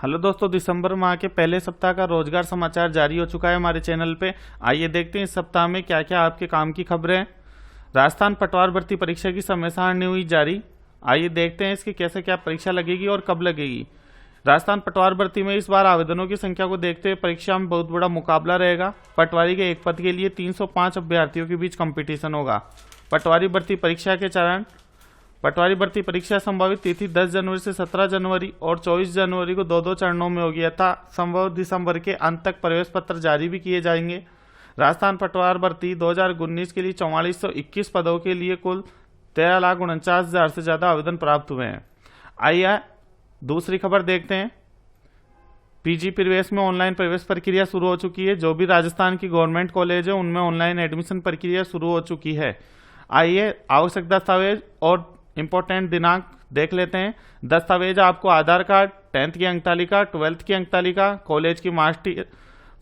Hello दोस्तों, दिसंबर माह के पहले सप्ताह का रोजगार समाचार जारी हो चुका है हमारे चैनल पे। आइए देखते हैं इस सप्ताह में क्या क्या आपके काम की खबरें हैं। राजस्थान पटवार भर्ती परीक्षा की समय सारणी हुई जारी। आइए देखते हैं इसकी कैसे क्या परीक्षा लगेगी और कब लगेगी। राजस्थान पटवार भर्ती में इस बार आवेदनों की संख्या को देखते हुए परीक्षा में बहुत बड़ा मुकाबला रहेगा। पटवारी के एक पद के लिए 305 अभ्यर्थियों के बीच कंपटीशन होगा। पटवारी भर्ती परीक्षा के चरण। पटवारी भर्ती परीक्षा संभावित तिथि 10 जनवरी से 17 जनवरी और 24 जनवरी को दो चरणों में होगी तथा संभव दिसंबर के अंत तक प्रवेश पत्र जारी भी किए जाएंगे। राजस्थान पटवार भर्ती 2019 के लिए 4421 पदों के लिए कुल 13,49,000 से ज्यादा आवेदन प्राप्त हुए हैं। आइए दूसरी खबर देखते हैं। पीजी प्रवेश में ऑनलाइन प्रवेश प्रक्रिया शुरू हो चुकी है। जो भी राजस्थान की गवर्नमेंट कॉलेज है उनमें ऑनलाइन एडमिशन प्रक्रिया शुरू हो चुकी है। आइए आवश्यक दस्तावेज और इंपॉर्टेंट दिनांक देख लेते हैं। दस्तावेज आपको आधार कार्ड, 10th की अंक तालिका, 12th की अंक तालिका, कॉलेज की master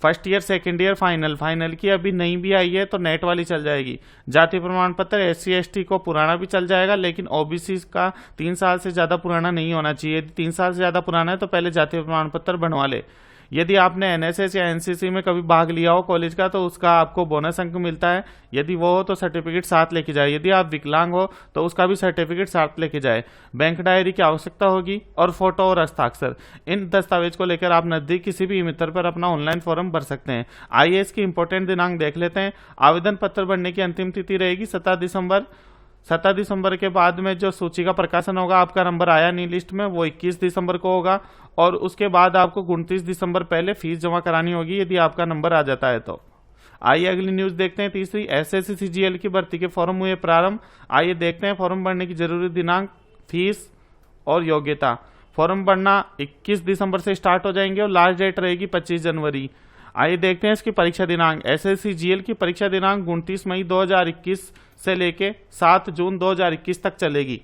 first year, second year, final की अभी नहीं भी आई है तो नेट वाली चल जाएगी। जाति प्रमाण पत्र SC ST को पुराना भी चल जाएगा, लेकिन OBC का 3 साल से ज्यादा पुराना नहीं होना चाहिए। यदि 3 साल से ज्यादा पुराना है तो पहले जाति प्रमाण पत्र बनवा ले। यदि आपने NSS या NCC में कभी भाग लिया हो कॉलेज का तो उसका आपको बोनस अंक मिलता है। यदि वो हो तो सर्टिफिकेट साथ लेके जाए। यदि आप विकलांग हो तो उसका भी सर्टिफिकेट साथ लेके जाए। बैंक डायरी की आवश्यकता होगी और फोटो और हस्ताक्षर। इन दस्तावेज को लेकर आप नजदीक किसी भी मित्र पर अपना ऑनलाइन फॉर्म भर सकते हैं। आइए इसकी इंपॉर्टेंट दिनांक देख लेते हैं। आवेदन पत्र भरने की अंतिम तिथि रहेगी 17 दिसंबर। 17 दिसंबर के बाद में जो सूची का प्रकाशन होगा, आपका नंबर आया नहीं लिस्ट में, वो 21 दिसंबर को होगा और उसके बाद आपको 29 दिसंबर पहले फीस जमा करानी होगी यदि आपका नंबर आ जाता है तो। आइए अगली न्यूज देखते हैं। तीसरी, SSC CGL की भर्ती के फॉर्म हुए प्रारंभ। आइए देखते हैं फॉर्म भरने की जरूरी दिनांक, फीस और योग्यता। फॉर्म भरना 21 दिसंबर से स्टार्ट हो जाएंगे और लास्ट डेट रहेगी 25 जनवरी। आइए देखते हैं इसकी परीक्षा दिनांक। SSC CGL की परीक्षा दिनांक 29 मई 2021 से लेके 7 जून 2021 तक चलेगी।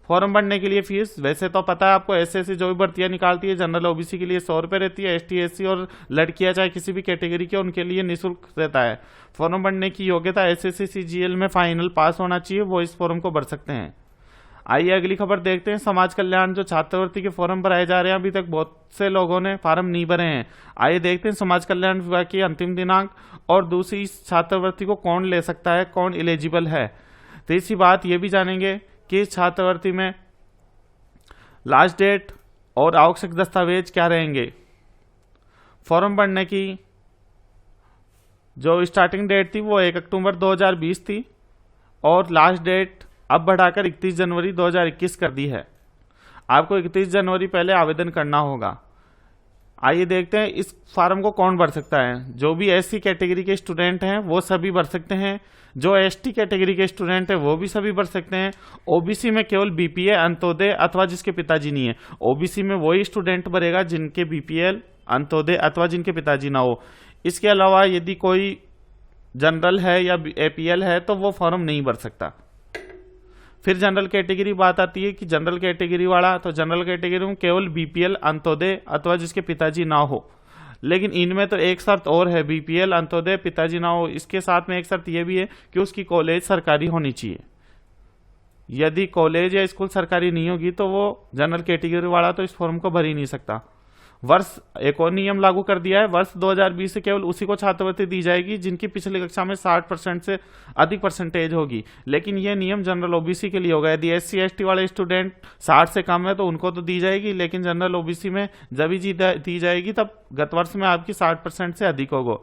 फॉर्म भरने के लिए फीस, वैसे तो पता है आपको SSC जो भी भर्तियां निकालती है जनरल OBC के लिए 100 रुपये रहती है। ST SC और लड़कियां चाहे किसी भी कैटेगरी के उनके लिए निःशुल्क रहता है। फॉर्म भरने की योग्यता SSC CGL में फाइनल पास होना चाहिए, वो इस फॉर्म को भर सकते हैं। आइए अगली खबर देखते हैं। समाज कल्याण जो छात्रवृत्ति के फॉर्म भराए जा रहे हैं, अभी तक बहुत से लोगों ने फॉर्म नहीं भरे हैं। आइए देखते हैं समाज कल्याण विभाग की अंतिम दिनांक और दूसरी छात्रवृत्ति को कौन ले सकता है, कौन एलिजिबल है। तीसरी बात यह भी जानेंगे कि इस छात्रवृत्ति में लास्ट डेट और आवश्यक दस्तावेज क्या रहेंगे। फॉर्म भरने की जो स्टार्टिंग डेट थी वो 1 अक्टूबर 2020 थी और लास्ट डेट अब बढ़ाकर 31 जनवरी 2021 कर दी है। आपको 31 जनवरी पहले आवेदन करना होगा। आइए देखते हैं इस फॉर्म को कौन भर सकता है। जो भी SC कैटेगरी के स्टूडेंट हैं वो सभी भर सकते हैं। जो ST कैटेगरी के स्टूडेंट हैं वो भी सभी भर सकते हैं। OBC में केवल BPA, अंत्योदय अथवा जिसके पिताजी नहीं है। OBC में वही स्टूडेंट भरेगा जिनके BPL, अंत्योदय अथवा जिनके पिताजी ना हो। इसके अलावा यदि कोई जनरल है या APL है तो वो फॉर्म नहीं भर सकता। फिर जनरल कैटेगरी बात आती है कि जनरल कैटेगरी वाला, तो जनरल कैटेगरी में केवल BPL, अंत्योदय अथवा जिसके पिताजी ना हो। लेकिन इनमें तो एक शर्त और है, BPL, अंत्योदय, पिताजी ना हो। इसके साथ में एक शर्त यह भी है कि उसकी कॉलेज सरकारी होनी चाहिए। यदि कॉलेज या स्कूल सरकारी नहीं होगी तो वो जनरल कैटेगरी वाला तो इस फॉर्म को भर ही नहीं सकता। वर्ष एक और नियम लागू कर दिया है। वर्ष 2020 से केवल उसी को छात्रवृत्ति दी जाएगी जिनकी पिछली कक्षा में 60% से अधिक परसेंटेज होगी। लेकिन यह नियम जनरल OBC के लिए होगा। यदि SC ST वाले स्टूडेंट 60 से कम है तो उनको तो दी जाएगी, लेकिन जनरल OBC में जब भी दी जाएगी तब गत वर्ष में आपकी 60% से अधिक होगा।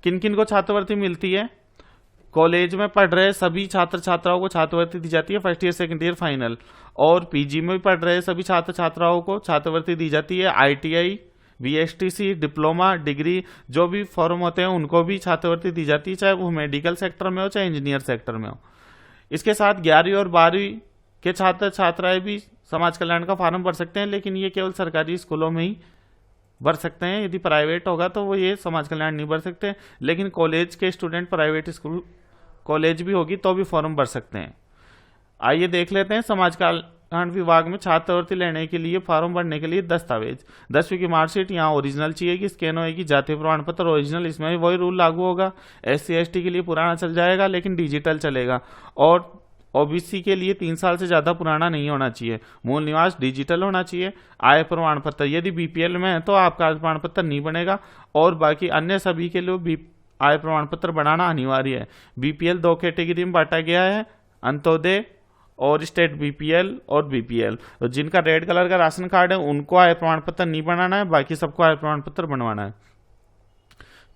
किन किन को छात्रवृत्ति मिलती है? कॉलेज में पढ़ रहे सभी छात्र छात्राओं को छात्रवृत्ति दी जाती है, first year, second year, final. और PG में भी पढ़ रहे सभी छात्र छात्राओं को छात्रवृत्ति दी जाती है। ITI, VSTC, डिप्लोमा, डिग्री जो भी फॉर्म होते हैं उनको भी छात्रवृत्ति दी जाती है, चाहे वो मेडिकल सेक्टर में हो चाहे इंजीनियर सेक्टर में हो। इसके साथ 11वीं और 12वीं के छात्र छात्राएं भी समाज कल्याण का फॉर्म भर सकते हैं, लेकिन ये केवल सरकारी स्कूलों में ही भर सकते हैं। यदि प्राइवेट होगा तो वो ये समाज कल्याण नहीं भर सकते। लेकिन कॉलेज के स्टूडेंट प्राइवेट स्कूल कॉलेज भी होगी तो भी फॉर्म भर सकते हैं। आइए देख लेते हैं समाज कल्याण विभाग में छात्रवृत्ति लेने के लिए फॉर्म भरने के लिए दस्तावेज। 10वीं की मार्कशीट यहाँ ओरिजिनल चाहिए, स्कैन होगी। जाति प्रमाण पत्र ओरिजिनल, इसमें भी वही रूल लागू होगा। SC ST के लिए पुराना चल जाएगा लेकिन डिजिटल चलेगा। और ओबीसी के लिए 3 साल से ज्यादा पुराना नहीं होना चाहिए। मूल निवास डिजिटल होना चाहिए। आय प्रमाण पत्र, यदि बीपीएल में है तो आपका आय प्रमाण पत्र नहीं बनेगा, और बाकी अन्य सभी के लिए आय प्रमाण पत्र बनाना अनिवार्य है। बीपीएल 2 कैटेगरी में बांटा गया है, अंत्योदय और स्टेट बीपीएल और बीपीएल। तो जिनका रेड कलर का राशन कार्ड है उनको आय प्रमाण पत्र नहीं बनाना है, बाकी सबको आय प्रमाण पत्र बनवाना है।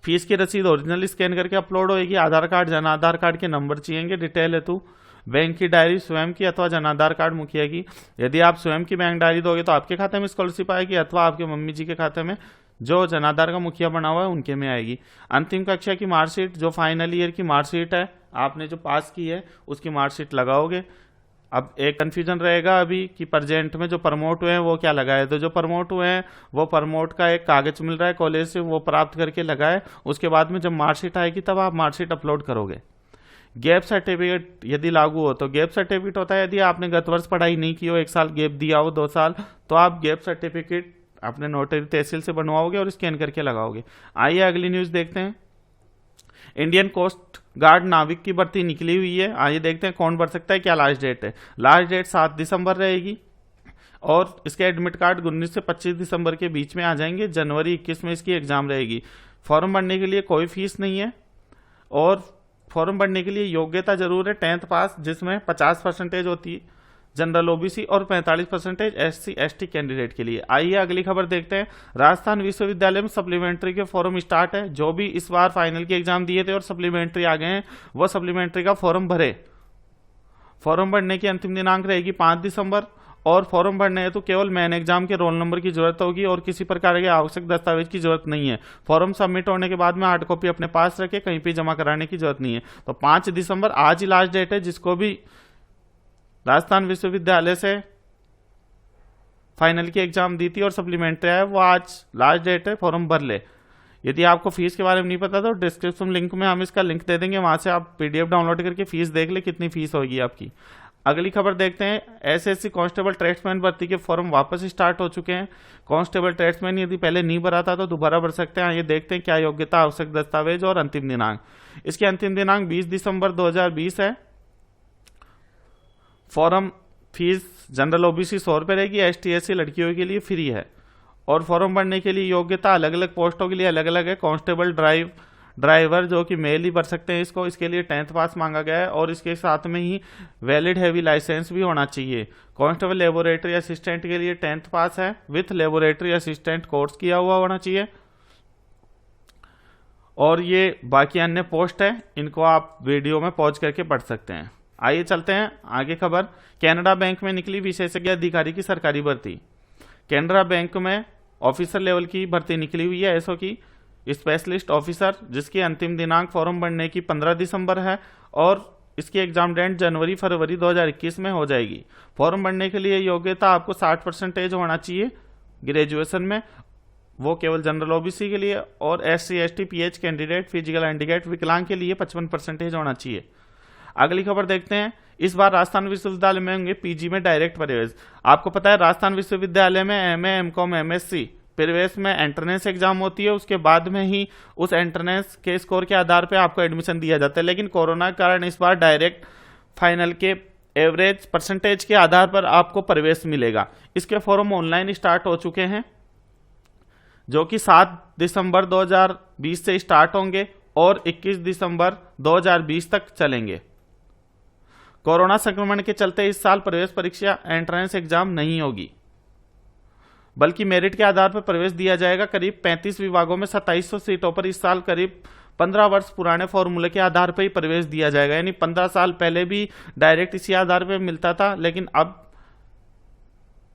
फीस की रसीद ओरिजिनल स्कैन करके अपलोड होगी। आधार कार्ड, जन आधार कार्ड के नंबर चाहिए डिटेल हेतु। बैंक की डायरी स्वयं की अथवा जन आधार कार्ड मुखिया की। यदि आप स्वयं की बैंक डायरी दोगे तो आपके खाते में स्कॉलरशिप आएगी, अथवा आपके मम्मी जी के खाते में जो जनाधार का मुखिया बना हुआ है उनके में आएगी। अंतिम कक्षा की मार्कशीट, जो फाइनल ईयर की मार्कशीट है, आपने जो पास की है उसकी मार्कशीट लगाओगे। अब एक कंफ्यूजन रहेगा अभी कि प्रेजेंट में जो प्रमोट हुए हैं वो क्या लगाए। तो जो प्रमोट हुए हैं वो प्रमोट का एक कागज मिल रहा है कॉलेज से, वो प्राप्त करके लगाए। उसके बाद में जब मार्कशीट आएगी तब आप मार्कशीट अपलोड करोगे। गैप सर्टिफिकेट यदि लागू हो तो गैप सर्टिफिकेट होता है यदि आपने गत वर्ष पढ़ाई नहीं की हो, 1 साल गैप दिया हो, 2 साल, तो आप गैप सर्टिफिकेट अपने नोटरी तहसील से बनवाओगे और स्कैन करके लगाओगे। आइए अगली न्यूज देखते हैं। इंडियन कोस्ट गार्ड नाविक की भर्ती निकली हुई है। आइए देखते हैं कौन भर सकता है, क्या लास्ट डेट है। लास्ट डेट 7 दिसंबर रहेगी और इसके एडमिट कार्ड 19 से 25 दिसंबर के बीच में आ जाएंगे। जनवरी 21 में इसकी एग्जाम रहेगी। फॉर्म भरने के लिए कोई फीस नहीं है, और फॉर्म भरने के लिए योग्यता जरूर है 10th पास, जिसमें 50% होती है जनरल ओबीसी और 45% एससी एसटी कैंडिडेट के लिए। आइए अगली खबर देखते हैं। राजस्थान विश्वविद्यालय में सप्लीमेंट्री के फॉर्म स्टार्ट है। जो भी इस बार फाइनल के एग्जाम दिए थे और सप्लीमेंट्री आ गए हैं वो सप्लीमेंट्री का फॉर्म भरे। फॉर्म भरने की अंतिम दिनांक रहेगी 5 दिसंबर, और फॉर्म भरने है तो केवल मेन एग्जाम के रोल नंबर की जरूरत होगी और किसी प्रकार के आवश्यक दस्तावेज की जरूरत नहीं है। फॉर्म सबमिट होने के बाद में हार्ड कॉपी अपने पास रखे, कहीं पे जमा कराने की जरूरत नहीं है। तो 5 दिसंबर आज ही लास्ट डेट है। जिसको भी राजस्थान विश्वविद्यालय से फाइनल की एग्जाम दी थी और सप्लीमेंट्री है वो आज लास्ट डेट है, फॉर्म भर ले। यदि आपको फीस के बारे में नहीं पता तो डिस्क्रिप्शन लिंक में हम इसका लिंक दे देंगे, वहां से आप पीडीएफ डाउनलोड करके फीस देख ले कितनी फीस होगी आपकी। अगली खबर देखते हैं। एसएससी कांस्टेबल ट्रेड्समैन भर्ती के फॉर्म वापस स्टार्ट हो चुके हैं। कांस्टेबल ट्रेड्समैन यदि पहले नहीं भरा था तो दोबारा भर सकते हैं। ये देखते हैं क्या योग्यता, आवश्यक दस्तावेज और अंतिम दिनांक। इसकी अंतिम दिनांक 20 दिसंबर 2020 है। फॉर्म फीस जनरल ओबीसी 100 रुपये रहेगी, एसटी एससी लड़कियों के लिए फ्री है। और फॉर्म भरने के लिए योग्यता अलग अलग पोस्टों के लिए अलग अलग है। कांस्टेबल ड्राइवर जो कि मेल ही भर सकते हैं इसको, इसके लिए 10th पास मांगा गया है और इसके साथ में ही वैलिड हैवी लाइसेंस भी होना चाहिए। कांस्टेबल लेबोरेटरी असिस्टेंट के लिए 10th पास है विथ लेबोरेटरी असिस्टेंट कोर्स किया हुआ होना चाहिए। और ये बाकी अन्य पोस्ट है, इनको आप वीडियो में पॉज करके पढ़ सकते हैं। आइए चलते हैं आगे खबर। कैनरा बैंक में निकली विशेषज्ञ अधिकारी की सरकारी भर्ती। कैनरा बैंक में ऑफिसर लेवल की भर्ती निकली हुई है, एसओ की स्पेशलिस्ट ऑफिसर, जिसकी अंतिम दिनांक फॉर्म भरने की 15 दिसंबर है और इसकी एग्जाम डेट जनवरी-फरवरी 2021 में हो जाएगी। फॉर्म भरने के लिए योग्यता आपको 60% होना चाहिए ग्रेजुएशन में, वो केवल जनरल ओबीसी के लिए, और SC ST pH candidate, physical handicap, विकलांग के लिए 55% होना चाहिए। अगली खबर देखते हैं। इस बार राजस्थान विश्वविद्यालय में होंगे पीजी में डायरेक्ट प्रवेश। आपको पता है राजस्थान विश्वविद्यालय में एमए, एमकॉम, एमएससी प्रवेश में एंट्रेंस एग्जाम होती है, उसके बाद में ही उस एंट्रेंस के स्कोर के आधार पर आपको एडमिशन दिया जाता है। लेकिन कोरोना के कारण इस बार डायरेक्ट फाइनल के एवरेज परसेंटेज के आधार पर आपको प्रवेश मिलेगा। इसके फॉर्म ऑनलाइन स्टार्ट हो चुके हैं, जो कि 7 दिसंबर 2020 से स्टार्ट होंगे और 21 दिसंबर 2020 तक चलेंगे। कोरोना संक्रमण के चलते इस साल प्रवेश परीक्षा एंट्रेंस एग्जाम नहीं होगी, बल्कि मेरिट के आधार पर प्रवेश दिया जाएगा। करीब 35 विभागों में 2700 सीटों पर इस साल करीब 15 वर्ष पुराने फॉर्मूले के आधार पर ही प्रवेश दिया जाएगा। यानी 15 साल पहले भी डायरेक्ट इसी आधार पर मिलता था, लेकिन अब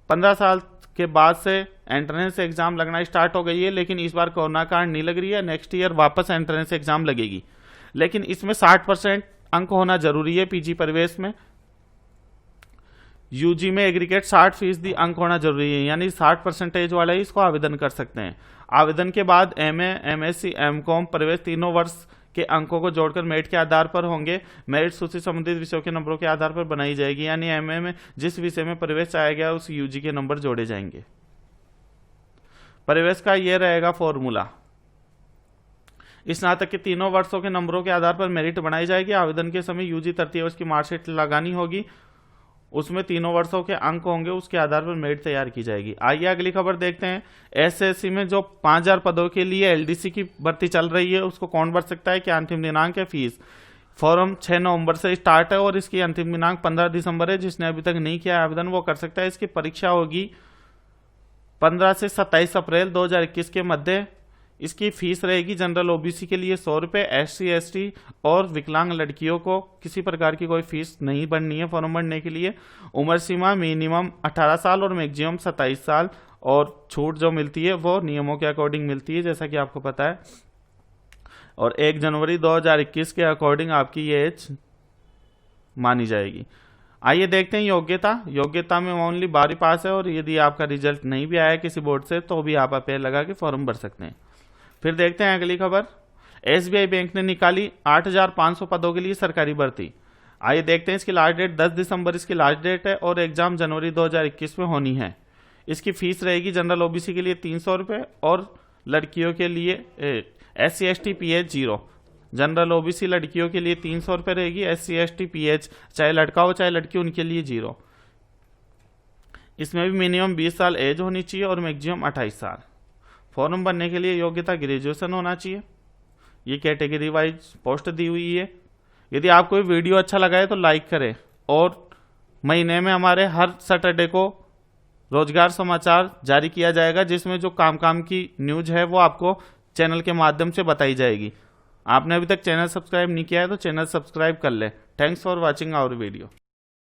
15 साल के बाद से एंट्रेंस एग्जाम लगना स्टार्ट हो गई है। लेकिन इस बार कोरोना कारण नहीं लग रही है, नेक्स्ट ईयर वापस एंट्रेंस एग्जाम लगेगी। लेकिन इसमें 60% अंक होना जरूरी है पीजी प्रवेश में। यूजी में एग्रीगेट 60% अंक होना जरूरी है, यानी 60% वाले ही इसको आवेदन कर सकते हैं। आवेदन के बाद एमए, एमएससी, एमकॉम प्रवेश तीनों वर्ष के अंकों को जोड़कर मेरिट के आधार पर होंगे। मेरिट सूची संबंधित विषयों के नंबरों के आधार पर बनाई जाएगी, यानी एमए में जिस विषय में प्रवेश आया गया उस यूजी के नंबर जोड़े जाएंगे। प्रवेश का यह रहेगा फॉर्मूला। स्नातक के तीनों वर्षों के नंबरों के आधार पर मेरिट बनाई जाएगी। आवेदन के समय यूजी तृतीय वर्ष की मार्कशीट लगानी होगी, उसमें तीनों वर्षों के अंक होंगे, उसके आधार पर मेरिट तैयार की जाएगी। आइए अगली खबर देखते हैं। एसएससी में जो 5000 पदों के लिए एलडीसी की भर्ती चल रही है उसको कौन भर सकता है, क्या अंतिम दिनांक है? फीस फॉर्म 6 नवंबर से स्टार्ट है और इसकी अंतिम दिनांक 15 दिसंबर है। जिसने अभी तक नहीं किया आवेदन वो कर सकता है। इसकी परीक्षा होगी 15 से 27 अप्रैल 2021 के मध्य। इसकी फीस रहेगी जनरल ओबीसी के लिए 100 रुपये, SC ST और विकलांग लड़कियों को किसी प्रकार की कोई फीस नहीं भरनी है फॉर्म भरने के लिए। उम्र सीमा मिनिमम 18 साल और मैक्सिमम 27 साल, और छूट जो मिलती है वो नियमों के अकॉर्डिंग मिलती है जैसा कि आपको पता है। और 1 जनवरी 2021 के अकॉर्डिंग आपकी ये एज मानी जाएगी। आइए देखते हैं योग्यता में ओनली 12वीं पास है और यदि आपका रिजल्ट नहीं भी आया किसी बोर्ड से तो भी आप अपेयर लगा के फॉर्म भर सकते हैं। फिर देखते हैं अगली खबर। SBI बैंक ने निकाली 8500 पदों के लिए सरकारी भर्ती। आइए देखते हैं। इसकी लास्ट डेट 10 दिसंबर इसकी लास्ट डेट है और एग्जाम जनवरी 2021 में होनी है। इसकी फीस रहेगी जनरल ओबीसी के लिए 300 रुपये और लड़कियों के लिए SC ST PH 0। General OBC लड़कियों के लिए 300 रुपये रहेगी, SC ST PH चाहे लड़का हो चाहे लड़की उनके लिए 0। इसमें भी मिनिमम 20 साल एज होनी चाहिए और मैक्सिमम 28 साल। फॉर्म भरने के लिए योग्यता ग्रेजुएशन होना चाहिए। ये कैटेगरी वाइज पोस्ट दी हुई है। यदि आपको ये वीडियो अच्छा लगा है तो लाइक करें और महीने में हमारे हर सैटरडे को रोजगार समाचार जारी किया जाएगा जिसमें जो काम की न्यूज है वो आपको चैनल के माध्यम से बताई जाएगी। आपने अभी तक चैनल सब्सक्राइब नहीं किया है तो चैनल सब्सक्राइब कर लें। Thanks for watching our video.